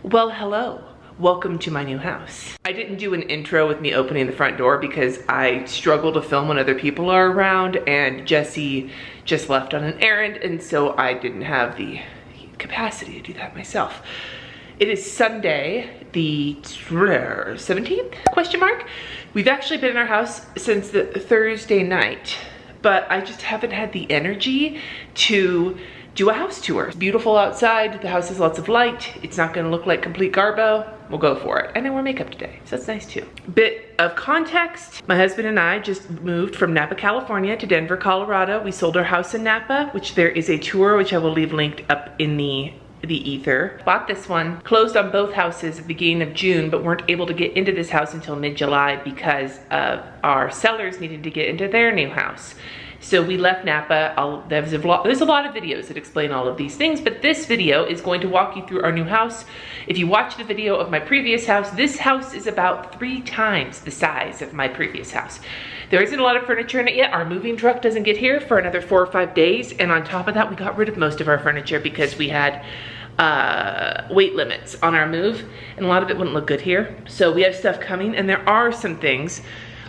Well, hello. Welcome to my new house. I didn't do an intro with me opening the front door because I struggle to film when other people are around, and Jesse just left on an errand, and so I didn't have the capacity to do that myself. It is Sunday, the 17th, question mark? We've actually been in our house since the Thursday night, but I just haven't had the energy to do a house tour. It's beautiful outside, the house has lots of light, it's not gonna look like complete garbo, we'll go for it. And I wore makeup today, so that's nice too. Bit of context, my husband and I just moved from Napa, California to Denver, Colorado. We sold our house in Napa, which there is a tour, which I will leave linked up in the ether. Bought this one, closed on both houses at the beginning of June, but weren't able to get into this house until mid-July because of our sellers needing to get into their new house. So we left Napa. There's a lot of videos that explain all of these things, but this video is going to walk you through our new house. If you watch the video of my previous house, this house is about 3 times the size of my previous house. There isn't a lot of furniture in it yet. Our moving truck doesn't get here for another 4 or 5 days, and on top of that, we got rid of most of our furniture because we had weight limits on our move, and a lot of it wouldn't look good here. So we have stuff coming, and there are some things,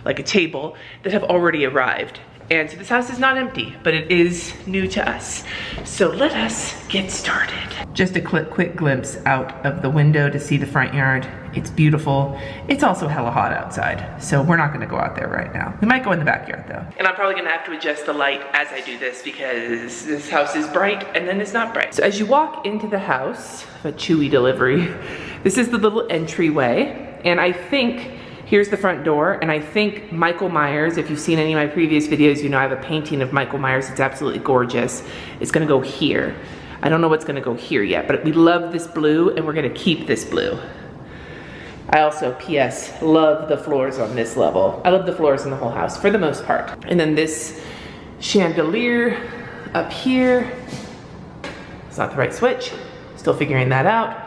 like a table, that have already arrived. And so this house is not empty, but it is new to us. So let us get started. Just a quick glimpse out of the window to see the front yard. It's beautiful. It's also hella hot outside, so we're not gonna go out there right now. We might go in the backyard though. And I'm probably gonna have to adjust the light as I do this because this house is bright and then it's not bright. So as you walk into the house, a Chewy delivery, this is the little entryway, and I think here's the front door, and I think Michael Myers, if you've seen any of my previous videos, you know I have a painting of Michael Myers. It's absolutely gorgeous. It's gonna go here. I don't know what's gonna go here yet, but we love this blue, and we're gonna keep this blue. I also, P.S., love the floors on this level. I love the floors in the whole house, for the most part. And then this chandelier up here. It's not the right switch. Still figuring that out.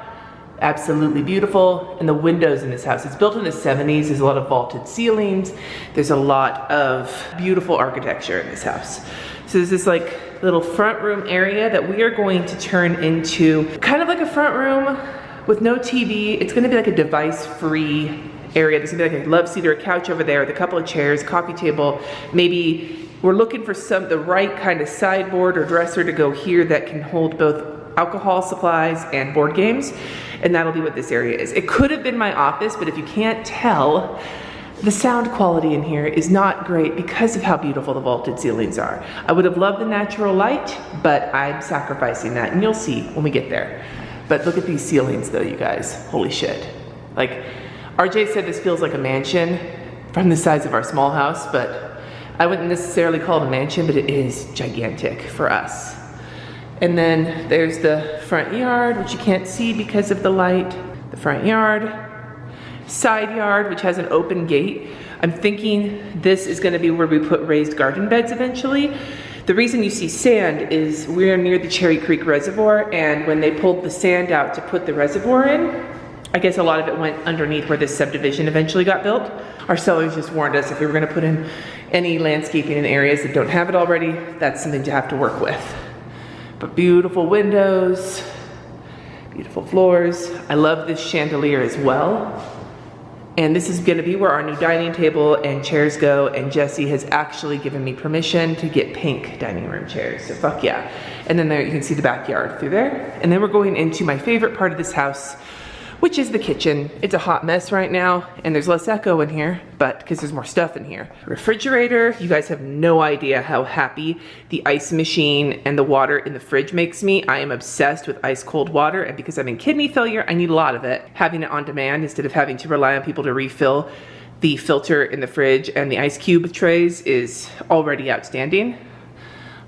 Absolutely beautiful. And the windows in this house, it's built in the 70s. There's a lot of vaulted ceilings. There's a lot of beautiful architecture in this house. So there's this like little front room area that we are going to turn into kind of like a front room with no TV. It's gonna be like a device-free area. There's gonna be like a love seat or a couch over there with a couple of chairs, coffee table. Maybe we're looking for the right kind of sideboard or dresser to go here that can hold both alcohol supplies and board games, and that'll be what this area is. It could have been my office, but if you can't tell, the sound quality in here is not great because of how beautiful the vaulted ceilings are. I would have loved the natural light, but I'm sacrificing that, and you'll see when we get there. But look at these ceilings though, you guys. Holy shit. Like, RJ said this feels like a mansion from the size of our small house, but I wouldn't necessarily call it a mansion, but it is gigantic for us. And then there's the front yard, which you can't see because of the light. The front yard, side yard, which has an open gate. I'm thinking this is gonna be where we put raised garden beds eventually. The reason you see sand is we're near the Cherry Creek Reservoir, and when they pulled the sand out to put the reservoir in, I guess a lot of it went underneath where this subdivision eventually got built. Our sellers just warned us if we were gonna put in any landscaping in areas that don't have it already, that's something to have to work with. But beautiful windows, beautiful floors. I love this chandelier as well. And this is gonna be where our new dining table and chairs go, and Jesse has actually given me permission to get pink dining room chairs, so fuck yeah. And then there you can see the backyard through there. And then we're going into my favorite part of this house, which is the kitchen. It's a hot mess right now, and there's less echo in here, but because there's more stuff in here. Refrigerator, you guys have no idea how happy the ice machine and the water in the fridge makes me. I am obsessed with ice cold water, and because I'm in kidney failure, I need a lot of it. Having it on demand instead of having to rely on people to refill the filter in the fridge and the ice cube trays is already outstanding.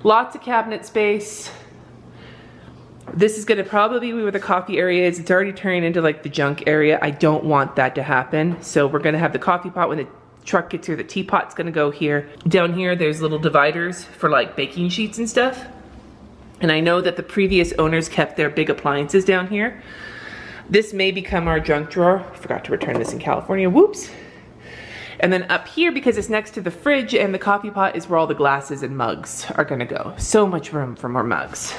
Lots of cabinet space. This is gonna probably be where the coffee area is. It's already turning into like the junk area. I don't want that to happen. So we're gonna have the coffee pot when the truck gets here. The teapot's gonna go here. Down here, there's little dividers for like baking sheets and stuff. And I know that the previous owners kept their big appliances down here. This may become our junk drawer. I forgot to return this in California, whoops. And then up here, because it's next to the fridge and the coffee pot, is where all the glasses and mugs are gonna go. So much room for more mugs.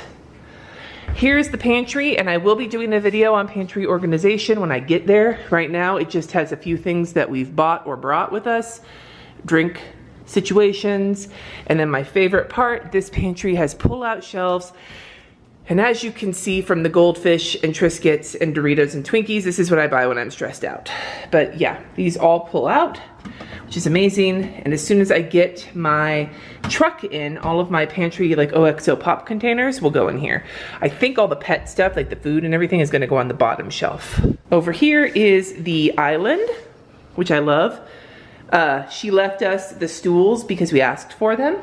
Here's the pantry, and I will be doing a video on pantry organization when I get there. Right now, it just has a few things that we've bought or brought with us, drink situations, and then my favorite part, this pantry has pull-out shelves. And as you can see from the goldfish and Triscuits and Doritos and Twinkies, this is what I buy when I'm stressed out. But yeah, these all pull out, which is amazing. And as soon as I get my truck in, all of my pantry like OXO pop containers will go in here. I think all the pet stuff, like the food and everything, is gonna go on the bottom shelf. Over here is the island, which I love. She left us the stools because we asked for them.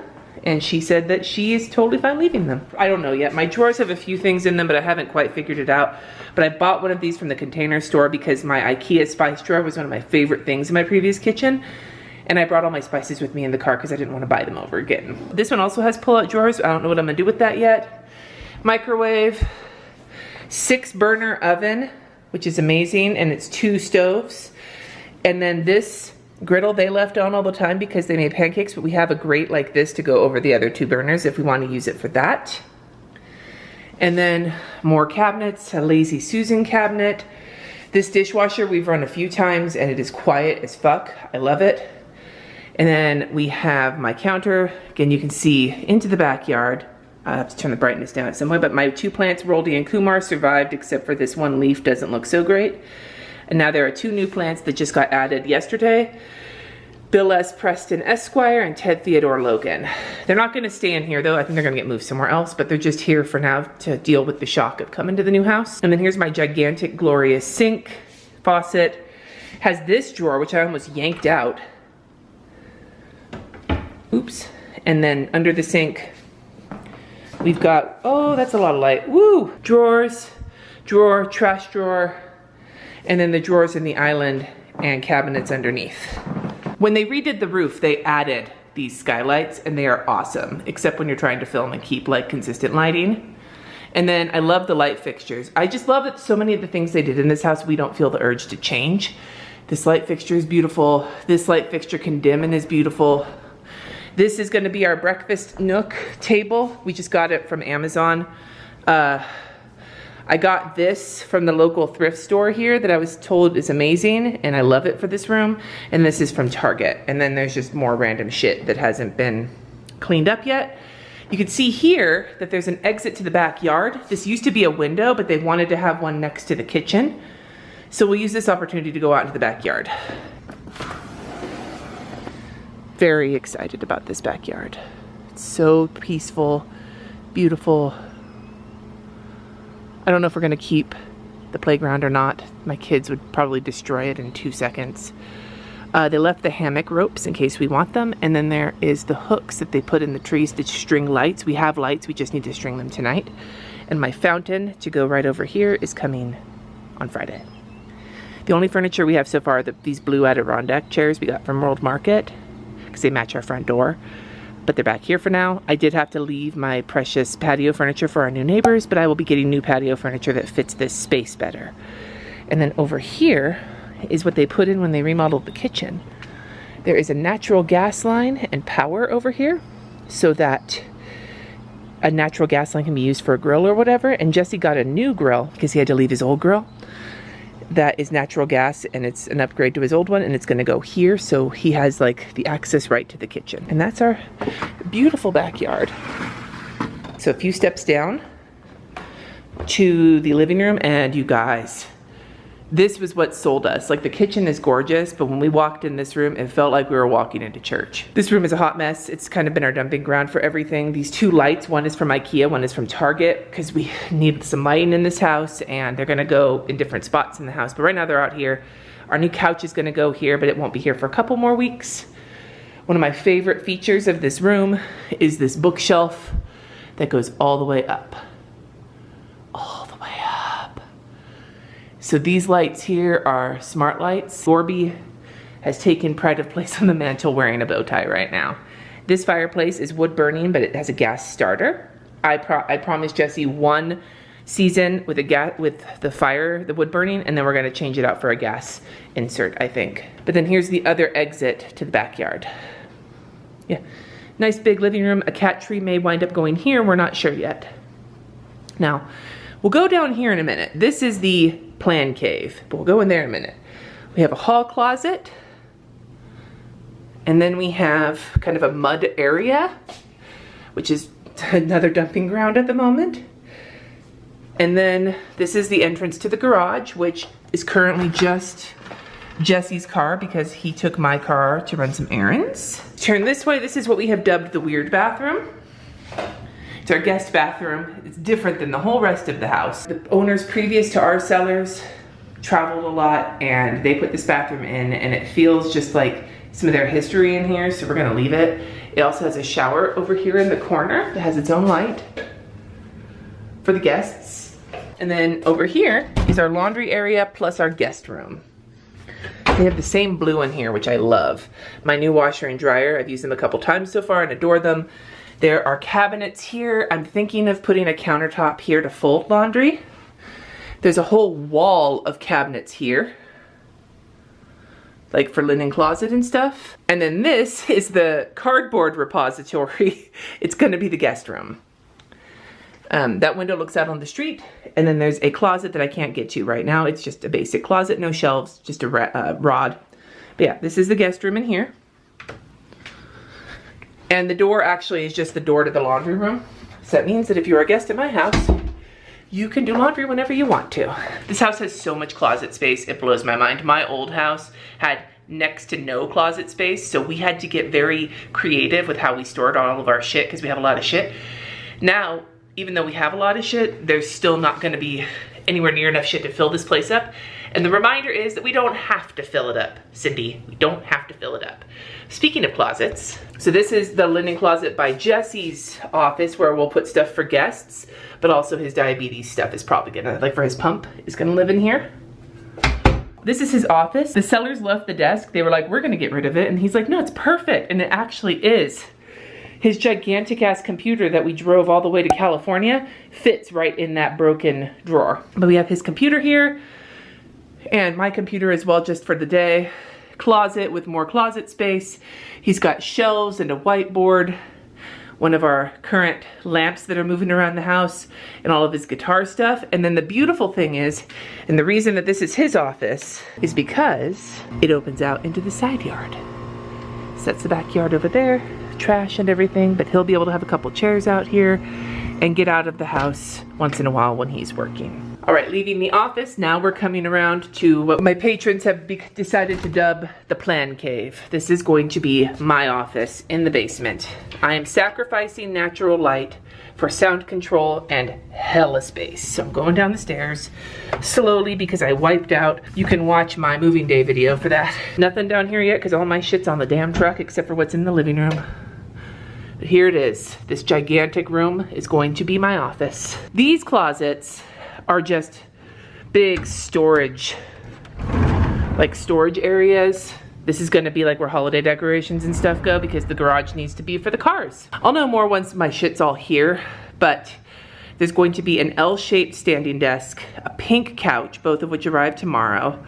And she said that she is totally fine leaving them. I don't know yet. My drawers have a few things in them, but I haven't quite figured it out. But I bought one of these from the Container Store because my IKEA spice drawer was one of my favorite things in my previous kitchen. And I brought all my spices with me in the car because I didn't want to buy them over again. This one also has pull-out drawers. I don't know what I'm gonna do with that yet. Microwave, 6-burner oven, which is amazing, and it's 2 stoves. And then this griddle they left on all the time because they made pancakes, but we have a grate like this to go over the other 2 burners if we want to use it for that. And then more cabinets, a Lazy Susan cabinet. This dishwasher we've run a few times and it is quiet as fuck. I love it. And then we have my counter. Again, you can see into the backyard. I have to turn the brightness down some way, but my 2 plants, Roldy and Kumar, survived except for this one leaf doesn't look so great. And now there are 2 new plants that just got added yesterday. Bill S. Preston Esquire and Ted Theodore Logan. They're not gonna stay in here though. I think they're gonna get moved somewhere else, but they're just here for now to deal with the shock of coming to the new house. And then here's my gigantic, glorious sink. Faucet. Has this drawer, which I almost yanked out. Oops. And then under the sink, we've got, oh, that's a lot of light. Woo! Drawers, drawer, trash drawer, and then the drawers in the island and cabinets underneath. When they redid the roof, they added these skylights and they are awesome, except when you're trying to film and keep like consistent lighting. And then I love the light fixtures. I just love that so many of the things they did in this house, we don't feel the urge to change. This light fixture is beautiful. This light fixture can dim and is beautiful. This is gonna be our breakfast nook table. We just got it from Amazon. I got this from the local thrift store here that I was told is amazing, and I love it for this room. And this is from Target. And then there's just more random shit that hasn't been cleaned up yet. You can see here that there's an exit to the backyard. This used to be a window, but they wanted to have one next to the kitchen. So we'll use this opportunity to go out into the backyard. Very excited about this backyard. It's so peaceful, beautiful. I don't know if we're gonna keep the playground or not. My kids would probably destroy it in 2 seconds. They left the hammock ropes in case we want them. And then there is the hooks that they put in the trees to string lights. We have lights, we just need to string them tonight. And my fountain to go right over here is coming on Friday. The only furniture we have so far are these blue Adirondack chairs we got from World Market because they match our front door. But they're back here for now. I did have to leave my precious patio furniture for our new neighbors, but I will be getting new patio furniture that fits this space better. And then over here is what they put in when they remodeled the kitchen. There is a natural gas line and power over here so that a natural gas line can be used for a grill or whatever. And Jesse got a new grill because he had to leave his old grill. That is natural gas and it's an upgrade to his old one and it's gonna go here so he has like the access right to the kitchen. And that's our beautiful backyard. So a few steps down to the living room and you guys, this was what sold us. Like the kitchen is gorgeous, but when we walked in this room, it felt like we were walking into church. This room is a hot mess. It's kind of been our dumping ground for everything. These 2 lights, one is from IKEA, one is from Target, because we need some lighting in this house and they're gonna go in different spots in the house. But right now they're out here. Our new couch is gonna go here, but it won't be here for a couple more weeks. One of my favorite features of this room is this bookshelf that goes all the way up. All the way up. So these lights here are smart lights. Gorby has taken pride of place on the mantle wearing a bow tie right now. This fireplace is wood burning, but it has a gas starter. I promised Jesse 1 season with the wood burning, and then we're gonna change it out for a gas insert, I think. But then here's the other exit to the backyard. Yeah, nice big living room. A cat tree may wind up going here, we're not sure yet. Now, We'll go down here in a minute. This is the plan cave, but we'll go in there in a minute. We have a hall closet, and then we have kind of a mud area, which is another dumping ground at the moment. And then this is the entrance to the garage, which is currently just Jesse's car because he took my car to run some errands. Turn this way, this is what we have dubbed the weird bathroom. It's our guest bathroom. It's different than the whole rest of the house. The owners previous to our sellers traveled a lot and they put this bathroom in, and it feels just like some of their history in here, so we're gonna leave it. It also has a shower over here in the corner that has its own light for the guests. And then over here is our laundry area plus our guest room. They have the same blue in here, which I love. My new washer and dryer, I've used them a couple times so far and adore them. There are cabinets here. I'm thinking of putting a countertop here to fold laundry. There's a whole wall of cabinets here, like for linen closet and stuff. And then this is the cardboard repository. It's gonna be the guest room. That window looks out on the street, and then there's a closet that I can't get to right now. It's just a basic closet, no shelves, just a rod. But yeah, this is the guest room in here. And the door actually is just the door to the laundry room. So that means that if you're a guest at my house, you can do laundry whenever you want to. This house has so much closet space, it blows my mind. My old house had next to no closet space, so we had to get very creative with how we stored all of our shit because we have a lot of shit. Now, even though we have a lot of shit, there's still not gonna be anywhere near enough shit to fill this place up. And the reminder is that we don't have to fill it up, Cindy. We don't have to fill it up. Speaking of closets, so this is the linen closet by Jesse's office where we'll put stuff for guests, but also his diabetes stuff is probably gonna, like for his pump, is gonna live in here. This is his office. The sellers left the desk. They were like, we're gonna get rid of it. And he's like, no, it's perfect. And it actually is. His gigantic ass computer that we drove all the way to California fits right in that broken drawer. But we have his computer here and my computer as well, just for the day. Closet with more closet space. He's got shelves and a whiteboard, one of our current lamps that are moving around the house, and all of his guitar stuff. And then the beautiful thing is, and the reason that this is his office is because it opens out into the side yard. So that's the backyard over there, trash and everything, but he'll be able to have a couple chairs out here and get out of the house once in a while when he's working. All right, leaving the office, now we're coming around to what my patrons have decided to dub the plan cave. This is going to be my office in the basement. I am sacrificing natural light for sound control and hella space. So I'm going down the stairs slowly because I wiped out. You can watch my moving day video for that. Nothing down here yet because all my shit's on the damn truck except for what's in the living room. But here it is. This gigantic room is going to be my office. These closets are just big storage, like storage areas. This is gonna be like where holiday decorations and stuff go because the garage needs to be for the cars. I'll know more once my shit's all here, but there's going to be an L-shaped standing desk, a pink couch, both of which arrive tomorrow.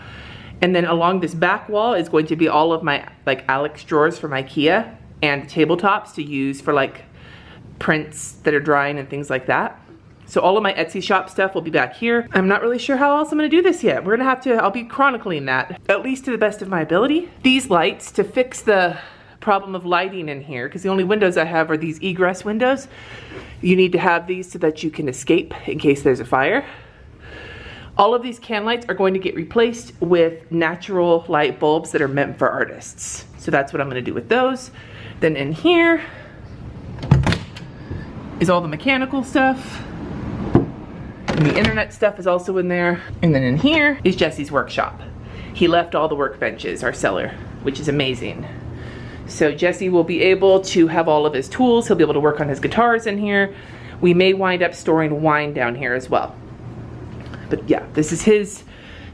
And then along this back wall is going to be all of my like Alex drawers from IKEA and tabletops to use for like prints that are drying and things like that. So all of my Etsy shop stuff will be back here. I'm not really sure how else I'm gonna do this yet. We're gonna have to, I'll be chronicling that, at least to the best of my ability. These lights, to fix the problem of lighting in here, because the only windows I have are these egress windows. You need to have these so that you can escape in case there's a fire. All of these can lights are going to get replaced with natural light bulbs that are meant for artists. So that's what I'm gonna do with those. Then in here is all the mechanical stuff. And the internet stuff is also in there. And then in here is Jesse's workshop. He left all the workbenches, our seller, which is amazing. So Jesse will be able to have all of his tools. He'll be able to work on his guitars in here. We may wind up storing wine down here as well. But yeah, this is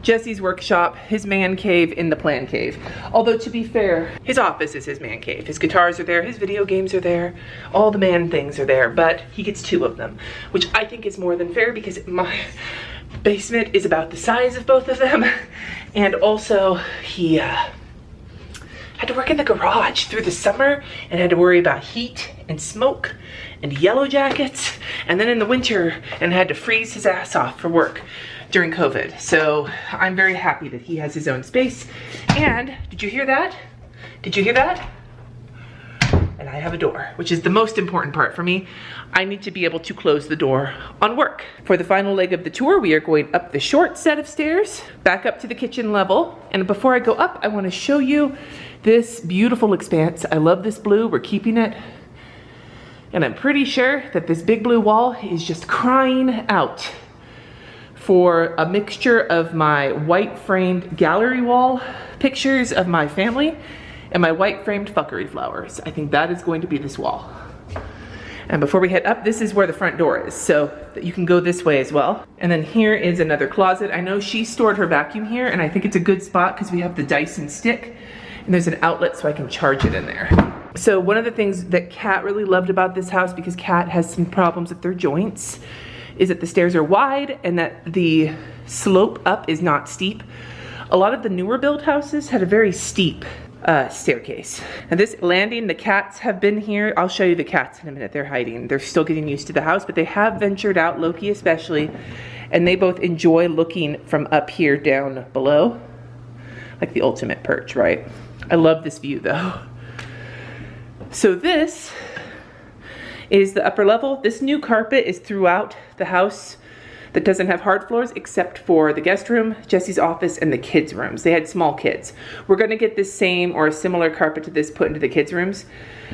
Jesse's workshop, his man cave in the plan cave. Although to be fair, his office is his man cave. His guitars are there, his video games are there, all the man things are there, but he gets 2 of them, which I think is more than fair because my basement is about the size of both of them. And also he had to work in the garage through the summer and had to worry about heat and smoke and yellow jackets, and then in the winter and had to freeze his ass off for work during COVID. So I'm very happy that he has his own space. And did you hear that? Did you hear that? And I have a door, which is the most important part for me. I need to be able to close the door on work. For the final leg of the tour, we are going up the short set of stairs, back up to the kitchen level. And before I go up, I want to show you this beautiful expanse. I love this blue, we're keeping it. And I'm pretty sure that this big blue wall is just crying out for a mixture of my white framed gallery wall pictures of my family and my white framed fuckery flowers. I think that is going to be this wall. And before we head up, this is where the front door is, so that you can go this way as well. And then here is another closet. I know she stored her vacuum here, and I think it's a good spot because we have the Dyson stick, and there's an outlet so I can charge it in there. So one of the things that Kat really loved about this house, because Kat has some problems with their joints, is that the stairs are wide and that the slope up is not steep. A lot of the newer build houses had a very steep staircase. And this landing, the cats have been here. I'll show you the cats in a minute. They're hiding. They're still getting used to the house, but they have ventured out, Loki especially, and they both enjoy looking from up here down below, like the ultimate perch, right? I love this view though. So this is the upper level. This new carpet is throughout the house that doesn't have hard floors except for the guest room, Jesse's office, and the kids' rooms. They had small kids. We're gonna get this same or a similar carpet to this put into the kids' rooms,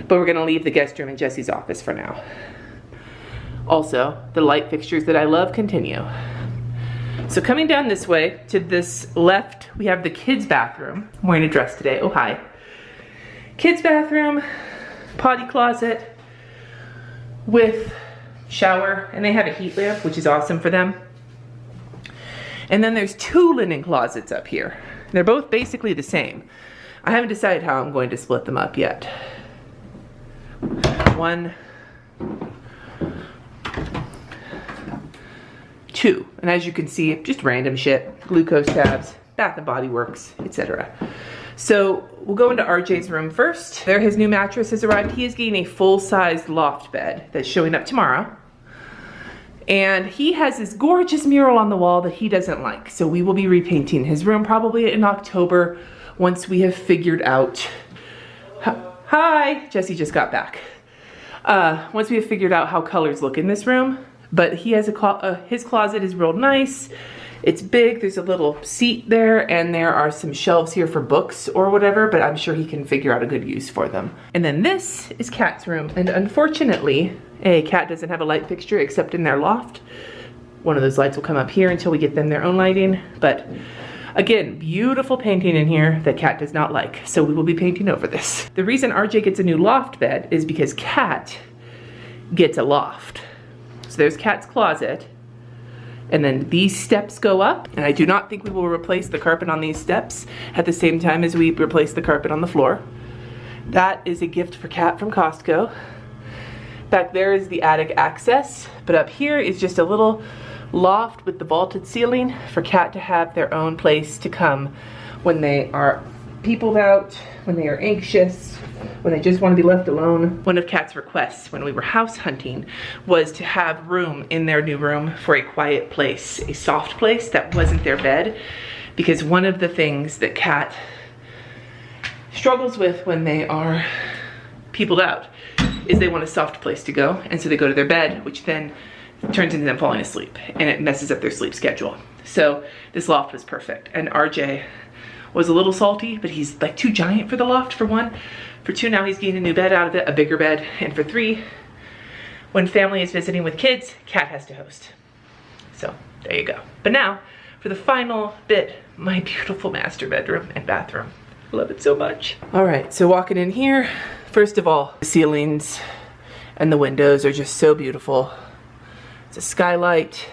but we're gonna leave the guest room and Jesse's office for now. Also, the light fixtures that I love continue. So coming down this way to this left, we have the kids' bathroom. I'm wearing a dress today, oh hi. Kids' bathroom, potty closet with shower, and they have a heat lamp, which is awesome for them. And then there's two linen closets up here. They're both basically the same. I haven't decided how I'm going to split them up yet. One, two, and as you can see, just random shit, glucose tabs, Bath and Body Works, etc. So we'll go into RJ's room first. There, his new mattress has arrived. He is getting a full-sized loft bed that's showing up tomorrow. And he has this gorgeous mural on the wall that he doesn't like. So we will be repainting his room probably in October once we have figured out, hi, Jesse just got back. Once we have figured out how colors look in this room. But he has his closet is real nice. It's big, there's a little seat there, and there are some shelves here for books or whatever, but I'm sure he can figure out a good use for them. And then this is Kat's room, and unfortunately, Kat doesn't have a light fixture except in their loft. One of those lights will come up here until we get them their own lighting, but again, beautiful painting in here that Kat does not like, so we will be painting over this. The reason RJ gets a new loft bed is because Kat gets a loft. So there's Kat's closet, and then these steps go up, and I do not think we will replace the carpet on these steps at the same time as we replace the carpet on the floor. That is a gift for Kat from Costco. Back there is the attic access, but up here is just a little loft with the vaulted ceiling for Kat to have their own place to come when they are peopled out, when they are anxious, when they just want to be left alone. One of Kat's requests when we were house hunting was to have room in their new room for a quiet place, a soft place that wasn't their bed, because one of the things that Kat struggles with when they are peopled out is they want a soft place to go, and so they go to their bed, which then turns into them falling asleep, and it messes up their sleep schedule. So this loft was perfect, and RJ was a little salty, but he's like too giant for the loft, for one. For two, now he's getting a new bed out of it, a bigger bed. And for three, when family is visiting with kids, Kat has to host. So there you go. But now, for the final bit, my beautiful master bedroom and bathroom. I love it so much. All right, so walking in here, first of all, the ceilings and the windows are just so beautiful. It's a skylight,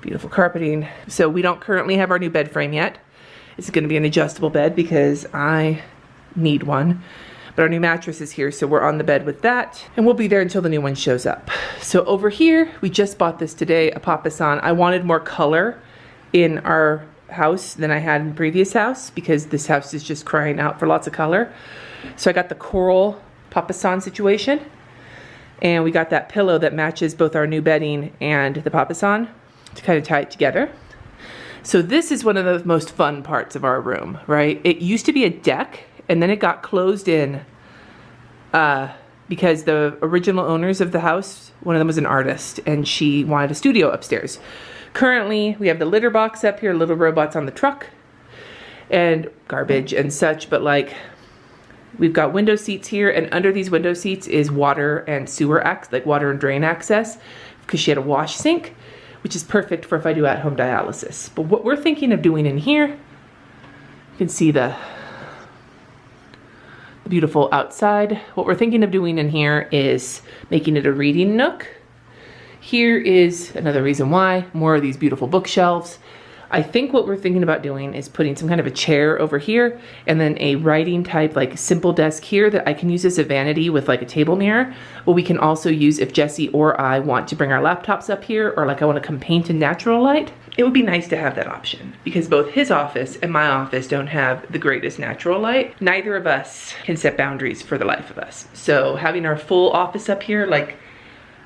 beautiful carpeting. So we don't currently have our new bed frame yet. It's gonna be an adjustable bed because I need one. But our new mattress is here, so we're on the bed with that. And we'll be there until the new one shows up. So over here, we just bought this today, a Papasan. I wanted more color in our house than I had in the previous house because this house is just crying out for lots of color. So I got the coral papasan situation, and we got that pillow that matches both our new bedding and the papasan to kind of tie it together. So this is one of the most fun parts of our room, right? It used to be a deck, and then it got closed in because the original owners of the house, one of them was an artist, and she wanted a studio upstairs. Currently, we have the litter box up here, little robots on the truck, and garbage and such, but like, we've got window seats here, and under these window seats is water and sewer like water and drain access, because she had a wash sink, which is perfect for if I do at-home dialysis. But what we're thinking of doing in here, you can see the beautiful outside. What we're thinking of doing in here is making it a reading nook. Here is another reason why, more of these beautiful bookshelves. I think what we're thinking about doing is putting some kind of a chair over here and then a writing type like simple desk here that I can use as a vanity with like a table mirror. But we can also use if Jesse or I want to bring our laptops up here, or like I want to come paint in natural light. It would be nice to have that option because both his office and my office don't have the greatest natural light. Neither of us can set boundaries for the life of us. So having our full office up here, like,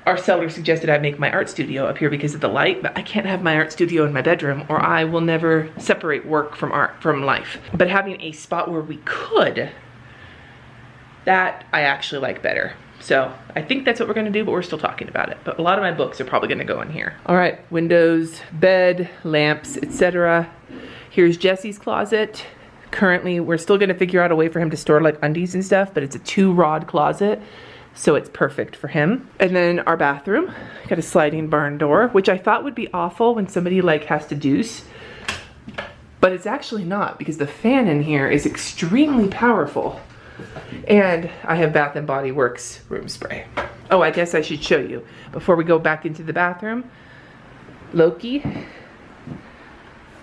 our seller suggested I make my art studio up here because of the light, but I can't have my art studio in my bedroom or I will never separate work from life. But having a spot where we could, that I actually like better. So I think that's what we're gonna do, but we're still talking about it. But a lot of my books are probably gonna go in here. All right, windows, bed, lamps, etc. Here's Jesse's closet. Currently, we're still gonna figure out a way for him to store like undies and stuff, but it's a 2-rod closet. So it's perfect for him. And then our bathroom, got a sliding barn door, which I thought would be awful when somebody like has to deuce, but it's actually not because the fan in here is extremely powerful. And I have Bath & Body Works room spray. Oh, I guess I should show you before we go back into the bathroom. Loki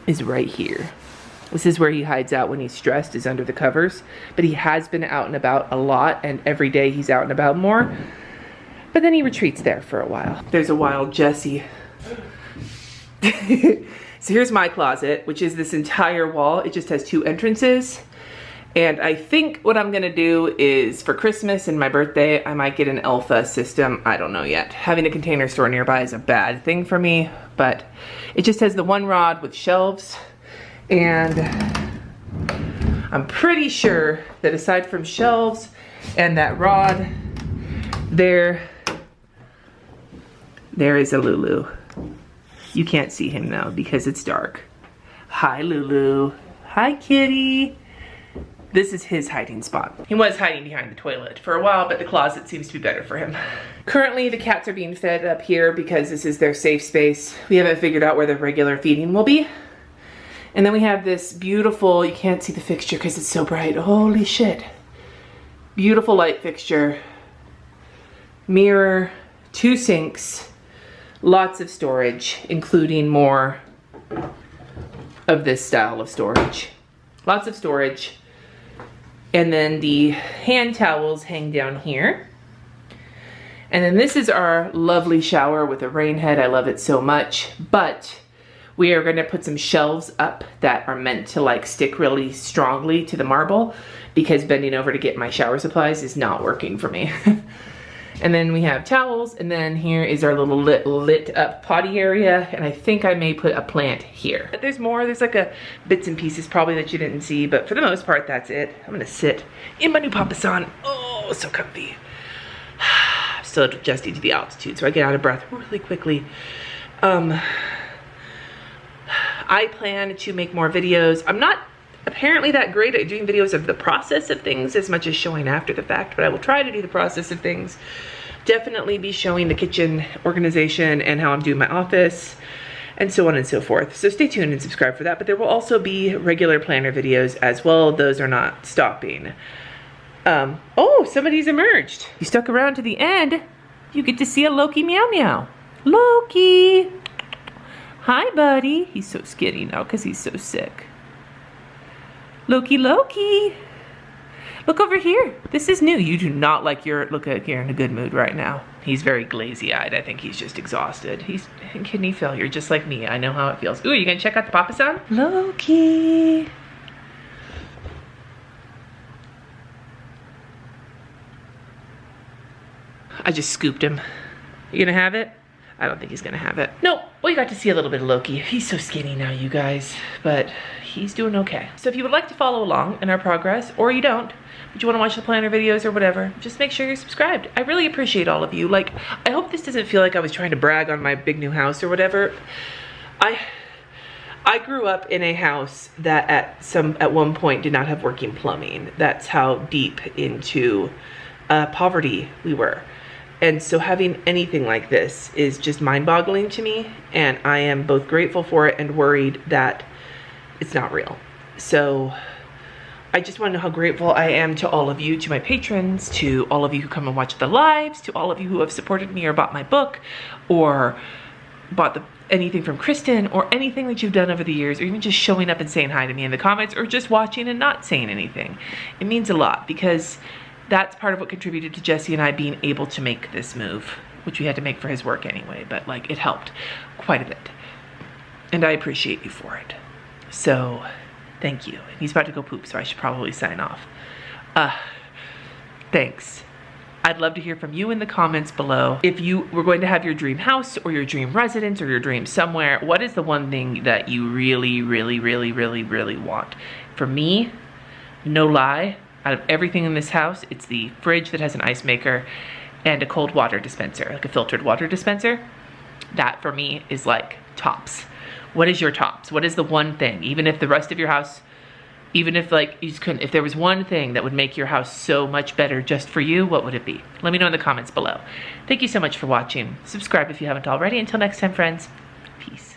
is right here. This is where he hides out when he's stressed, is under the covers. But he has been out and about a lot, and every day he's out and about more. But then he retreats there for a while. There's a wild Jesse. So here's my closet, which is this entire wall. It just has 2 entrances. And I think what I'm gonna do is for Christmas and my birthday, I might get an Elfa system. I don't know yet. Having a container store nearby is a bad thing for me, but it just has the 1 rod with shelves. And I'm pretty sure that aside from shelves and that rod, there is a Lulu. You can't see him now because it's dark. Hi, Lulu. Hi, kitty. This is his hiding spot. He was hiding behind the toilet for a while, but the closet seems to be better for him. Currently, the cats are being fed up here because this is their safe space. We haven't figured out where the regular feeding will be. And then we have this beautiful, you can't see the fixture because it's so bright. Holy shit. Beautiful light fixture. Mirror, 2 sinks, lots of storage, including more of this style of storage. Lots of storage. And then the hand towels hang down here. And then this is our lovely shower with a rain head. I love it so much. But we are gonna put some shelves up that are meant to like stick really strongly to the marble because bending over to get my shower supplies is not working for me. And then we have towels, and then here is our little lit up potty area, and I think I may put a plant here. But there's more, there's like a bits and pieces probably that you didn't see, but for the most part, that's it. I'm gonna sit in my new papasan. Oh, so comfy. I'm still adjusting to the altitude, so I get out of breath really quickly. I plan to make more videos. I'm not apparently that great at doing videos of the process of things as much as showing after the fact, but I will try to do the process of things. Definitely be showing the kitchen organization and how I'm doing my office and so on and so forth. So stay tuned and subscribe for that, but there will also be regular planner videos as well. Those are not stopping. Oh, somebody's emerged. You stuck around to the end, you get to see a Loki meow meow. Loki! Hi, buddy. He's so skinny now because he's so sick. Loki, Loki. Look over here. This is new. You do not like your, look like you're in a good mood right now. He's very glazy-eyed. I think he's just exhausted. He's in kidney failure, just like me. I know how it feels. Ooh, you gonna check out the Papa San? Loki. I just scooped him. You gonna have it? I don't think he's gonna have it. No, we got to see a little bit of Loki. He's so skinny now, you guys, but he's doing okay. So if you would like to follow along in our progress, or you don't, but you wanna watch the planner videos or whatever, just make sure you're subscribed. I really appreciate all of you. Like, I hope this doesn't feel like I was trying to brag on my big new house or whatever. I grew up in a house that at one point did not have working plumbing. That's how deep into poverty we were. And so having anything like this is just mind-boggling to me, and I am both grateful for it and worried that it's not real. So I just want to know how grateful I am to all of you, to my patrons, to all of you who come and watch the lives, to all of you who have supported me or bought my book, or bought anything from Kristen, or anything that you've done over the years, or even just showing up and saying hi to me in the comments, or just watching and not saying anything. It means a lot, because that's part of what contributed to Jesse and I being able to make this move, which we had to make for his work anyway, but like it helped quite a bit. And I appreciate you for it. So thank you. He's about to go poop, so I should probably sign off. Thanks. I'd love to hear from you in the comments below. If you were going to have your dream house or your dream residence or your dream somewhere, what is the one thing that you really, really, really, really, really want? For me, no lie, out of everything in this house, it's the fridge that has an ice maker and a cold water dispenser, like a filtered water dispenser. That for me is like tops. What is your tops? What is the one thing? Even if the rest of your house, even if like you just couldn't, if there was one thing that would make your house so much better just for you, what would it be? Let me know in the comments below. Thank you so much for watching. Subscribe if you haven't already. Until next time, friends, peace.